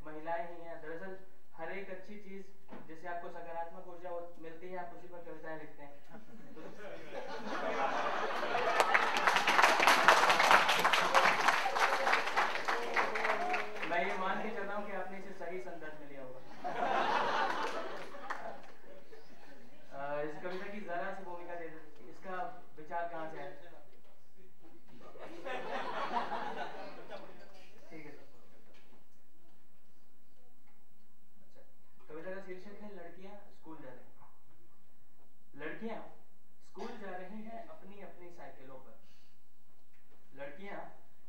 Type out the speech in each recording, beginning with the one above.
महिलाएं ही हैं। दरअसल हर एक अच्छी चीज जिससे आपको सकारात्मक ऊर्जा मिलती है, आप उसी पर कविताएं लिखते हैं। मैं ये मान के चल रहा हूँ कि आपने इसे सही संदर्भ में लिया होगा। इस कविता की जरा सी भूमिका दे दो, इसका विचार कहाँ से आया? ठीक है। अच्छा, कविता का शीर्षक है लड़कियां स्कूल जा रही हैं। लड़कियां स्कूल जा रही हैं अपनी अपनी साइकिलों पर। लड़कियां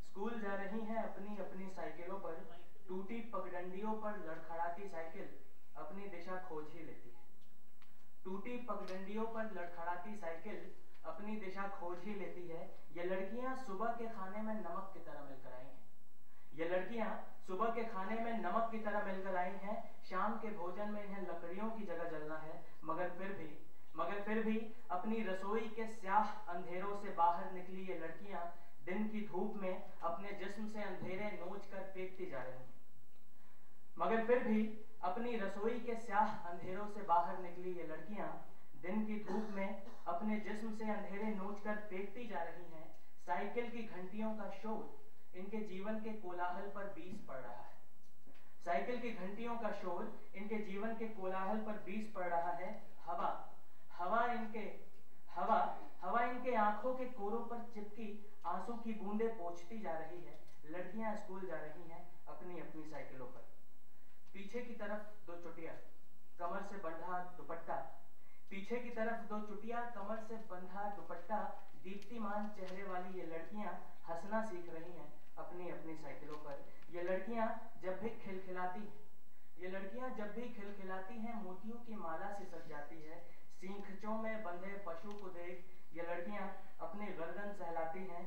स्कूल जा रही हैं अपनी अपनी साइकिलों पर। टूटी पगडंडियों पर लड़खड़ाती साइकिल अपनी दिशा खोज ही लेती है। टूटी पगडंडियों पर लड़खड़ाती साइकिल अपनी दिशा खोज ही लेती है। ये लड़कियां सुबह के खाने में नमक की तरह मिलकर आई हैं। ये लड़कियां सुबह के खाने में नमक की तरह मिलकर आई हैं। शाम के भोजन में इन्हें लकड़ियों की जगह जलना है, मगर फिर भी अपनी रसोई के स्याह अंधेरों से बाहर निकली ये लड़कियां दिन की धूप में अपने जिस्म से अंधेरे नोच कर फेंकती जा रही हैं। मगर फिर भी अपनी रसोई के स्याह अंधेरों से बाहर निकली ये लड़कियां दिन की धूप में अपने जिस्म से अंधेरे नोच कर फेंकती जा रही हैं। साइकिल की घंटियों का शोर इनके जीवन के कोलाहल पर बीस पड़ रहा है। साइकिल की घंटियों का शोर इनके जीवन के कोलाहल पर बीस पड़ रहा है। हवा इनके आंखों के कोरों पर चिपकी आंसू की बूंदें पोंछती जा रही है। लड़कियां स्कूल जा रही हैं अपनी अपनी साइकिलों पर। पीछे की तरफ दो चुटिया कमर से बंधा दुपट्टा, पीछे की तरफ दो चुटिया कमर से बंधा दुपट्टा, दीप्तिमान चेहरे वाली ये लड़कियां हंसना सीख रही हैं अपनी अपनी साइकिलों पर। ये लड़कियां जब भी खिलखिलाती हैं मोतियों की माला से सज जाती है। सींखचों में बंधे पशु को देख ये लड़कियां अपनी गर्दन सहलाती हैं।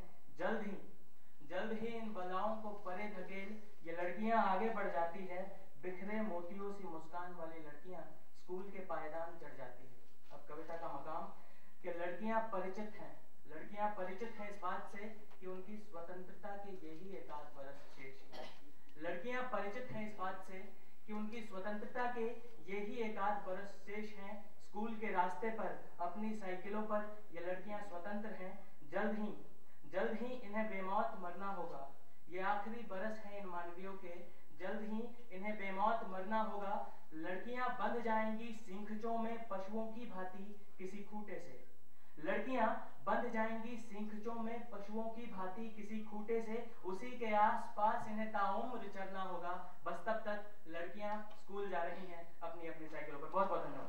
जल्द ही इन बलाओं को परे धकेल ये लड़कियां आगे बढ़ जाती है। बिखरे मोतियों सी मुस्कान वाली लड़कियां स्कूल के पायदान चढ़ जाती है। अब कविता का मकाम कि लड़कियां परिचित हैं इस बात से कि उनकी स्वतंत्रता के यही एकाध बरस शेष है। लड़कियां परिचित हैं इस बात से कि उनकी स्वतंत्रता के यही एकाध बरस शेष हैं। स्कूल के रास्ते पर अपनी साइकिलों पर ये लड़कियां स्वतंत्र हैं। जल्द ही इन्हें बेमौत मरना होगा। ये आखिरी बरस है इन मानवियों के। जल्द ही इन्हें बेमौत मरना होगा। लड़कियां बंध जाएंगी सींखचों में पशुओं की भांति किसी खूंटे से। लड़कियां बंध जाएंगी सींखचों में पशुओं की भांति किसी खूंटे से। उसी के आसपास इन्हें ताउम्र चरना होगा। बस तब तक लड़कियां स्कूल जा रही हैं अपनी अपनी साइकिलों पर। बहुत बहुत धन्यवाद।